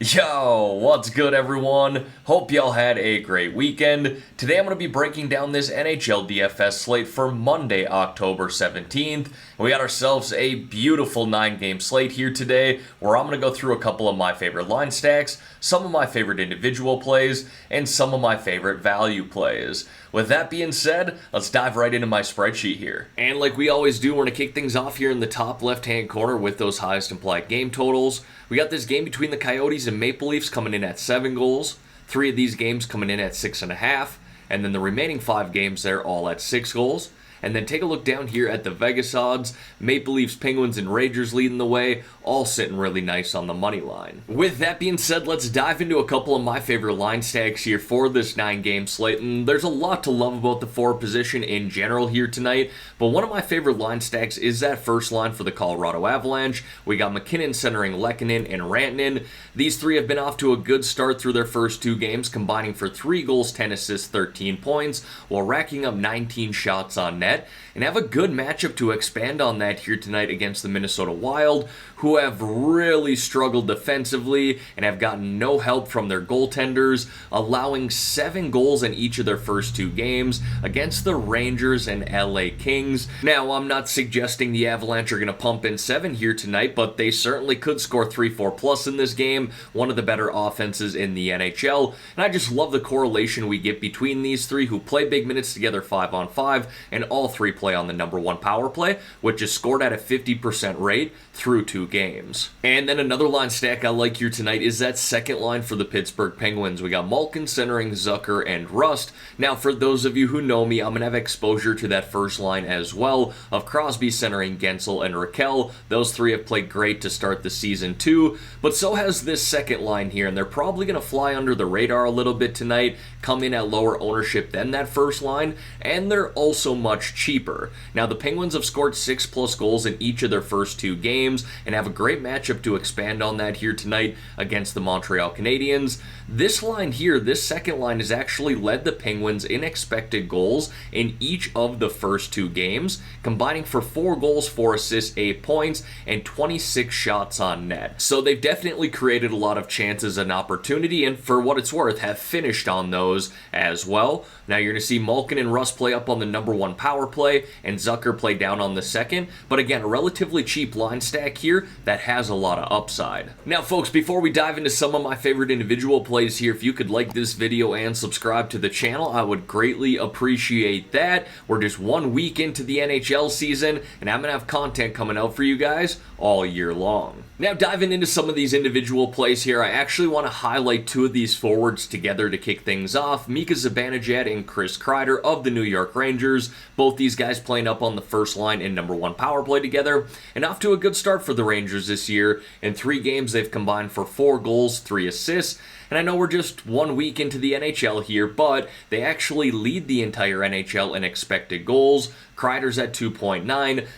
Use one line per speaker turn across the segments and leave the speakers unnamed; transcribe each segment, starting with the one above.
Yo, what's good everyone? Hope y'all had a great weekend. Today I'm going to be breaking down this NHL DFS slate for Monday, October 17th. We got ourselves a beautiful 9-game slate here today where I'm going to go through a couple of my favorite line stacks, some of my favorite individual plays, and some of my favorite value plays. With that being said, let's dive right into my spreadsheet here. And like we always do, we're going to kick things off here in the top left-hand corner with those highest implied game totals. We got this game between the Coyotes and Maple Leafs coming in at 7 goals. 3 of these games coming in at 6.5. And then the remaining 5 games there all at 6 goals. And then take a look down here at the Vegas odds. Maple Leafs, Penguins, and Rangers leading the way, all sitting really nice on the money line. With that being said, let's dive into a couple of my favorite line stacks here for this 9-game slate. And there's a lot to love about the forward position in general here tonight, but one of my favorite line stacks is that first line for the Colorado Avalanche. We got McKinnon centering Lehkonen and Rantanen. These three have been off to a good start through their first 2 games, combining for 3 goals, 10 assists, 13 points, while racking up 19 shots on net, and have a good matchup to expand on that here tonight against the Minnesota Wild, who have really struggled defensively and have gotten no help from their goaltenders, allowing 7 goals in each of their first 2 games against the Rangers and LA Kings. Now, I'm not suggesting the Avalanche are going to pump in 7 here tonight, but they certainly could score 3-4 plus in this game, one of the better offenses in the NHL, and I just love the correlation we get between these three who play big minutes together 5-on-5, and all 3 play on the number 1 power play, which is scored at a 50% rate through 2 games. And then another line stack I like here tonight is that second line for the Pittsburgh Penguins. We got Malkin centering Zucker and Rust. Now, for those of you who know me, I'm going to have exposure to that first line as well, of Crosby centering Gensel and Raquel. Those 3 have played great to start the season too, but so has this second line here, and they're probably going to fly under the radar a little bit tonight, come in at lower ownership than that first line, and they're also much cheaper. Now, the Penguins have scored 6+ goals in each of their first 2 games, and have a great matchup to expand on that here tonight against the Montreal Canadiens. This line here, this second line, has actually led the Penguins in expected goals in each of the first 2 games, combining for 4 goals, 4 assists, 8 points, and 26 shots on net. So they've definitely created a lot of chances and opportunity, and for what it's worth, have finished on those as well. Now you're going to see Malkin and Rust play up on the number 1 power play, and Zucker play down on the second, but again, a relatively cheap line stack here that has a lot of upside. Now folks, before we dive into some of my favorite individual plays here, if you could like this video and subscribe to the channel, I would greatly appreciate that. We're just 1 week into the NHL season, and I'm going to have content coming out for you guys all year long. Now diving into some of these individual plays here, I actually want to highlight 2 of these forwards together to kick things off. Mika Zibanejad and Chris Kreider of the New York Rangers. Both these guys playing up on the first line and number 1 power play together, and off to a good start for the Rangers this year. In 3 games, they've combined for 4 goals, 3 assists. And I know we're just 1 week into the NHL here, but they actually lead the entire NHL in expected goals. Kreider's at 2.9,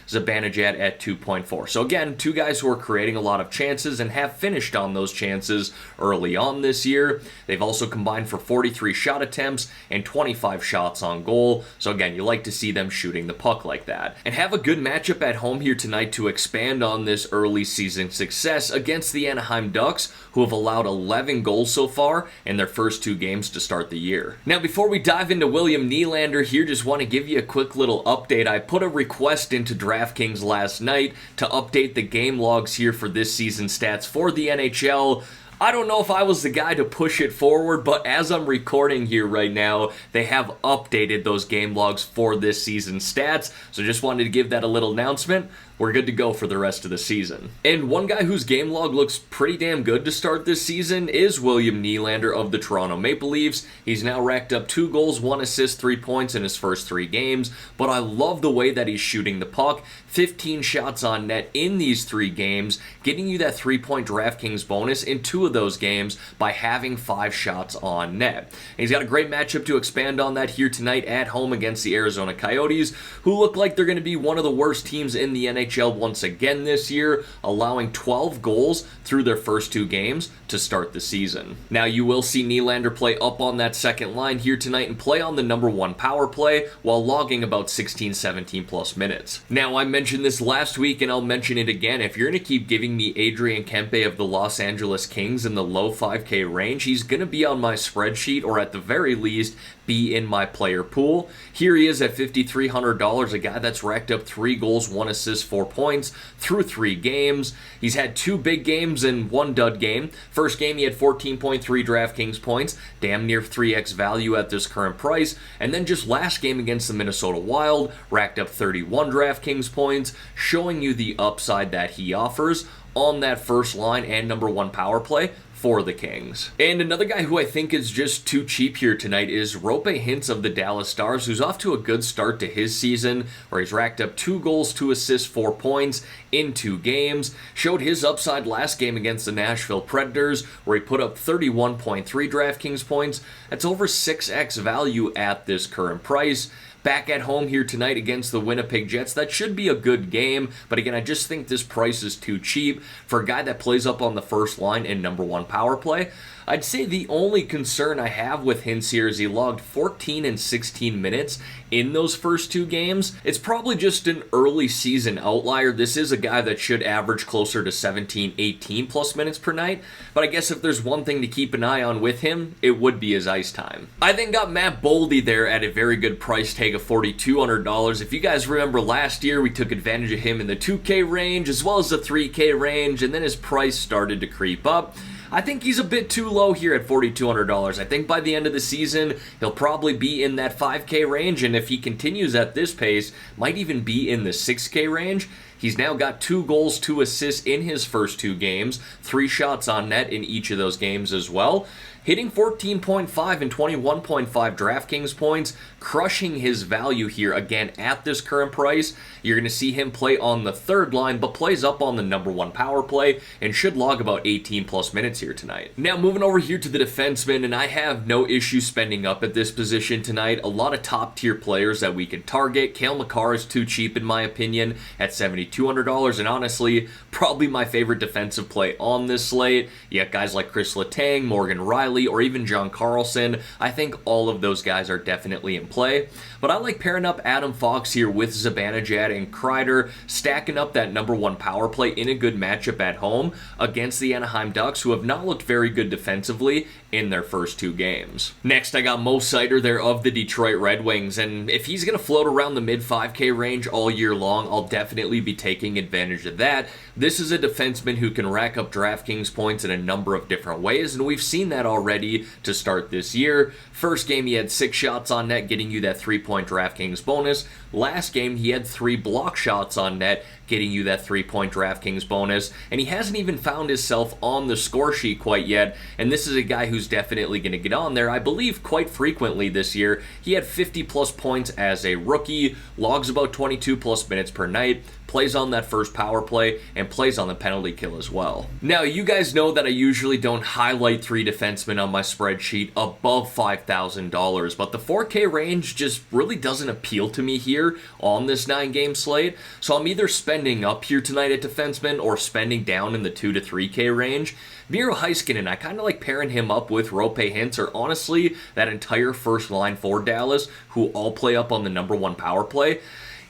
Zibanejad at 2.4. So again, 2 guys who are creating a lot of chances and have finished on those chances early on this year. They've also combined for 43 shot attempts and 25 shots on goal. So again, you like to see them shooting the puck like that. And have a good matchup at home here tonight to expand on this early season success against the Anaheim Ducks, who have allowed 11 goals so far in their first 2 games to start the year. Now, before we dive into William Nylander here, just want to give you a quick little update. I put a request into DraftKings last night to update the game logs here for this season's stats for the NHL. I don't know if I was the guy to push it forward, but as I'm recording here right now, they have updated those game logs for this season's stats, so just wanted to give that a little announcement. We're good to go for the rest of the season. And one guy whose game log looks pretty damn good to start this season is William Nylander of the Toronto Maple Leafs. He's now racked up 2 goals, 1 assist, 3 points in his first 3 games, but I love the way that he's shooting the puck. 15 shots on net in these 3 games, getting you that 3-point DraftKings bonus in 2 of those games by having 5 shots on net. And he's got a great matchup to expand on that here tonight at home against the Arizona Coyotes, who look like they're going to be one of the worst teams in the NHL NHL once again this year, allowing 12 goals through their first 2 games to start the season. Now, you will see Nylander play up on that second line here tonight and play on the number 1 power play while logging about 16-17 plus minutes. Now, I mentioned this last week and I'll mention it again. If you're going to keep giving me Adrian Kempe of the Los Angeles Kings in the low 5K range, he's going to be on my spreadsheet, or at the very least be in my player pool. Here he is at $5,300, a guy that's racked up 3 goals, 1 assist, 4 points through 3 games. He's had 2 big games and 1 dud game. First game he had 14.3 DraftKings points, damn near 3x value at this current price, and then just last game against the Minnesota Wild, racked up 31 DraftKings points, showing you the upside that he offers on that first line and number 1 power play for the Kings. And another guy who I think is just too cheap here tonight is Roope Hintz of the Dallas Stars, who's off to a good start to his season, where he's racked up 2 goals, 2 assists, 4 points in 2 games. Showed his upside last game against the Nashville Predators, where he put up 31.3 DraftKings points. That's over 6x value at this current price. Back at home here tonight against the Winnipeg Jets. That should be a good game, but again, I just think this price is too cheap for a guy that plays up on the first line in number 1 power play. I'd say the only concern I have with Hintz here is he logged 14 and 16 minutes in those first 2 games. It's probably just an early season outlier. This is a guy that should average closer to 17, 18 plus minutes per night, but I guess if there's one thing to keep an eye on with him, it would be his ice time. I then got Matt Boldy there at a very good price tag of $4,200. If you guys remember last year, we took advantage of him in the 2K range as well as the 3K range, and then his price started to creep up. I think he's a bit too low here at $4,200. I think by the end of the season, he'll probably be in that 5K range, and if he continues at this pace, might even be in the 6K range. He's now got 2 goals, 2 assists in his first 2 games, 3 shots on net in each of those games as well. Hitting 14.5 and 21.5 DraftKings points, crushing his value here again at this current price. You're going to see him play on the 3rd line, but plays up on the number 1 power play and should log about 18 plus minutes here tonight. Now moving over here to the defensemen, and I have no issue spending up at this position tonight. A lot of top tier players that we can target. Cale Makar is too cheap in my opinion at $7,200, and honestly, probably my favorite defensive play on this slate. You got guys like Chris Letang, Morgan Riley, or even John Carlson. I think all of those guys are definitely in play, but I like pairing up Adam Fox here with Zibanejad and Kreider, stacking up that number 1 power play in a good matchup at home against the Anaheim Ducks, who have not looked very good defensively in their first 2 games. Next, I got Mo Seider there of the Detroit Red Wings, and if he's going to float around the mid 5K range all year long, I'll definitely be taking advantage of that. This is a defenseman who can rack up DraftKings points in a number of different ways, and we've seen that already to start this year. First game, he had 6 shots on net, getting you that 3-point DraftKings bonus. Last game, he had 3 block shots on net, getting you that 3-point DraftKings bonus, and he hasn't even found himself on the score sheet quite yet, and this is a guy who's definitely going to get on there, I believe, quite frequently this year. He had 50 plus points as a rookie, logs about 22 plus minutes per night, plays on that first power play, and plays on the penalty kill as well. Now, you guys know that I usually don't highlight 3 defensemen on my spreadsheet above $5,000, but the 4K range just really doesn't appeal to me here on this 9-game slate, so I'm either spending up here tonight at defenseman or spending down in the 2 to 3K range. Miro Heiskanen, I kind of like pairing him up with Roope Hintz, or honestly, that entire first line for Dallas, who all play up on the number 1 power play.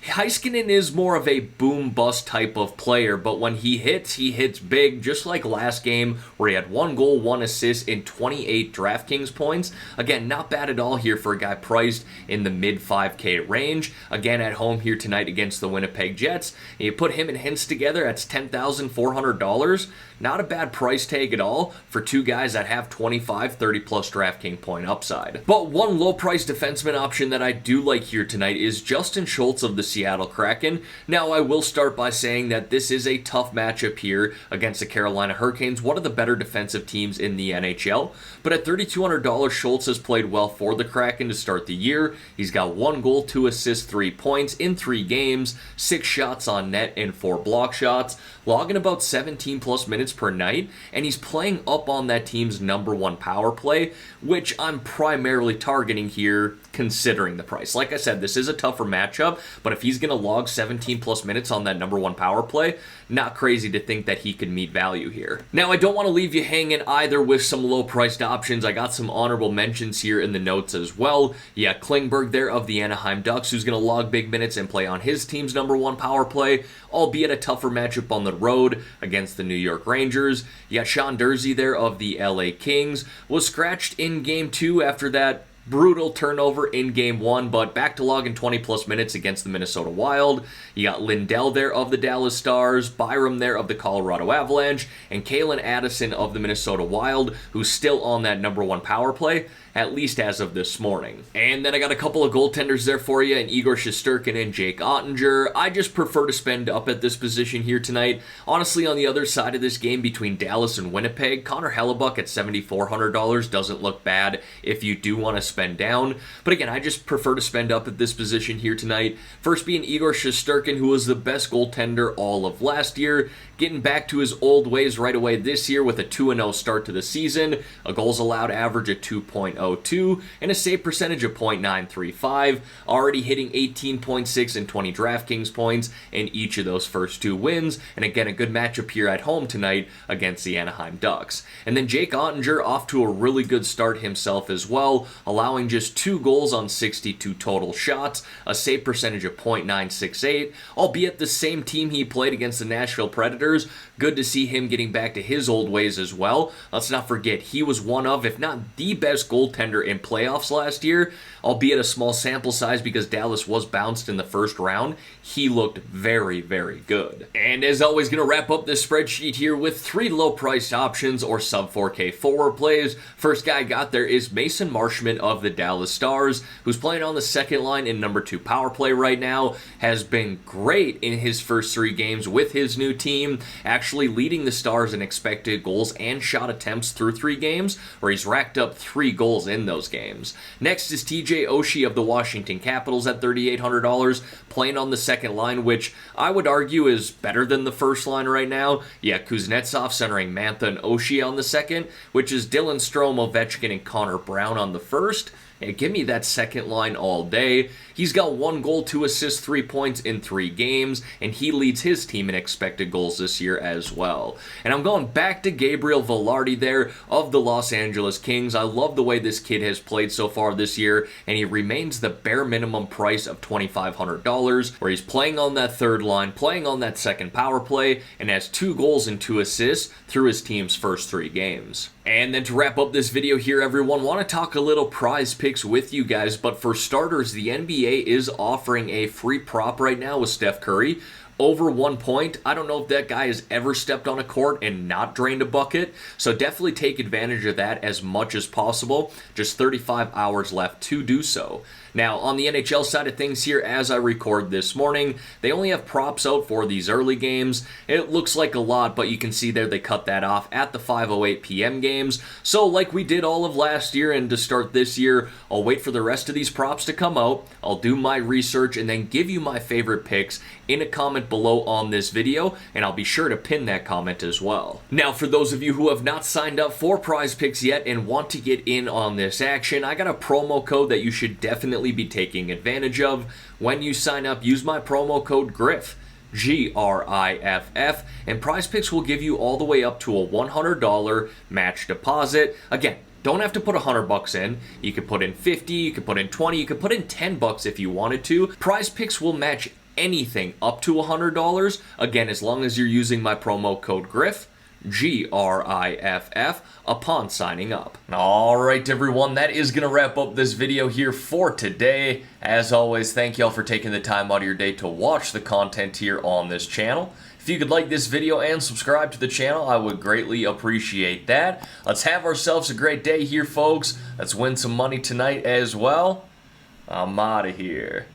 Heiskanen is more of a boom-bust type of player, but when he hits big, just like last game where he had 1 goal, 1 assist in 28 DraftKings points. Again, not bad at all here for a guy priced in the mid-5K range. Again, at home here tonight against the Winnipeg Jets. And you put him and Hintz together, that's $10,400. Not a bad price tag at all for 2 guys that have 25, 30-plus DraftKings point upside. But one low-price defenseman option that I do like here tonight is Justin Schultz of the Seattle Kraken. Now, I will start by saying that this is a tough matchup here against the Carolina Hurricanes, one of the better defensive teams in the NHL. But at $3,200, Schultz has played well for the Kraken to start the year. He's got 1 goal, 2 assists, 3 points in 3 games, 6 shots on net, and 4 block shots, logging about 17 plus minutes per night, and he's playing up on that team's number 1 power play, which I'm primarily targeting here considering the price. Like I said, this is a tougher matchup, but if he's going to log 17 plus minutes on that number one power play, not crazy to think that he could meet value here. Now, I don't want to leave you hanging either with some low-priced options. I got some honorable mentions here in the notes as well. Yeah, Klingberg there of the Anaheim Ducks, who's going to log big minutes and play on his team's number one power play, albeit a tougher matchup on the road against the New York Rangers. You got Sean Durzi there of the LA Kings, was scratched in Game 2 after that brutal turnover in Game 1, but back to logging 20-plus minutes against the Minnesota Wild. You got Lindell there of the Dallas Stars, Byram there of the Colorado Avalanche, and Kalen Addison of the Minnesota Wild, who's still on that number one power play, at least as of this morning. And then I got a couple of goaltenders there for you, and Igor Shesterkin and Jake Ottinger. I just prefer to spend up at this position here tonight. Honestly, on the other side of this game between Dallas and Winnipeg, Connor Hellebuck at $7,400 doesn't look bad if you do want to spend down. But again, I just prefer to spend up at this position here tonight. First being Igor Shesterkin, who was the best goaltender all of last year, getting back to his old ways right away this year with a 2-0 start to the season, a goals allowed average of 2.02, and a save percentage of .935, already hitting 18.6 and 20 DraftKings points in each of those first two wins, and again, a good matchup here at home tonight against the Anaheim Ducks. And then Jake Ottinger off to a really good start himself as well, allowing just 2 goals on 62 total shots, a save percentage of .968, albeit the same team he played against the Nashville Predators. Good to see him getting back to his old ways as well. Let's not forget, he was one of, if not the best goaltender in playoffs last year, albeit a small sample size because Dallas was bounced in the first round. He looked very, very good. And as always, going to wrap up this spreadsheet here with 3 low-priced options or sub-4K forward plays. First guy I got there is Mason Marchment of the Dallas Stars, who's playing on the second line in number 2 power play right now. Has been great in his first 3 games with his new team, actually leading the Stars in expected goals and shot attempts through 3 games, where he's racked up 3 goals in those games. Next is TJ Oshie of the Washington Capitals at $3,800, playing on the second line, which I would argue is better than the first line right now. Yeah, Kuznetsov centering Mantha and Oshie on the second, which is Dylan Strome, Ovechkin, and Connor Brown on the first. Yeah, give me that second line all day. He's got 1 goal, 2 assists, 3 points in 3 games, and he leads his team in expected goals this year as well. And I'm going back to Gabriel Velarde there of the Los Angeles Kings. I love the way this kid has played so far this year, and he remains the bare minimum price of $2,500, where he's playing on that third line, playing on that second power play, and has 2 goals and 2 assists through his team's first 3 games. And then to wrap up this video here, everyone, want to talk a little prize picks with you guys, but for starters, the NBA is offering a free prop right now with Steph Curry. Over 1 point. I don't know if that guy has ever stepped on a court and not drained a bucket, so definitely take advantage of that as much as possible. Just 35 hours left to do so. Now, on the NHL side of things here, as I record this morning, they only have props out for these early games. It looks like a lot, but you can see there they cut that off at the 5:08 p.m. games. So like we did all of last year and to start this year, I'll wait for the rest of these props to come out. I'll do my research and then give you my favorite picks in a comment below on this video, and I'll be sure to pin that comment as well. Now, for those of you who have not signed up for Prize Picks yet and want to get in on this action, I got a promo code that you should definitely be taking advantage of. When you sign up, use my promo code GRIFF, GRIFF, and Prize Picks will give you all the way up to a $100 match deposit. Again, don't have to put $100 in. You could put in 50, you could put in 20, you could put in $10 if you wanted to. Prize Picks will match anything up to $100. Again, as long as you're using my promo code GRIFF, GRIFF, upon signing up. Alright everyone, that is going to wrap up this video here for today. As always, thank y'all for taking the time out of your day to watch the content here on this channel. If you could like this video and subscribe to the channel, I would greatly appreciate that. Let's have ourselves a great day here, folks. Let's win some money tonight as well. I'm out of here.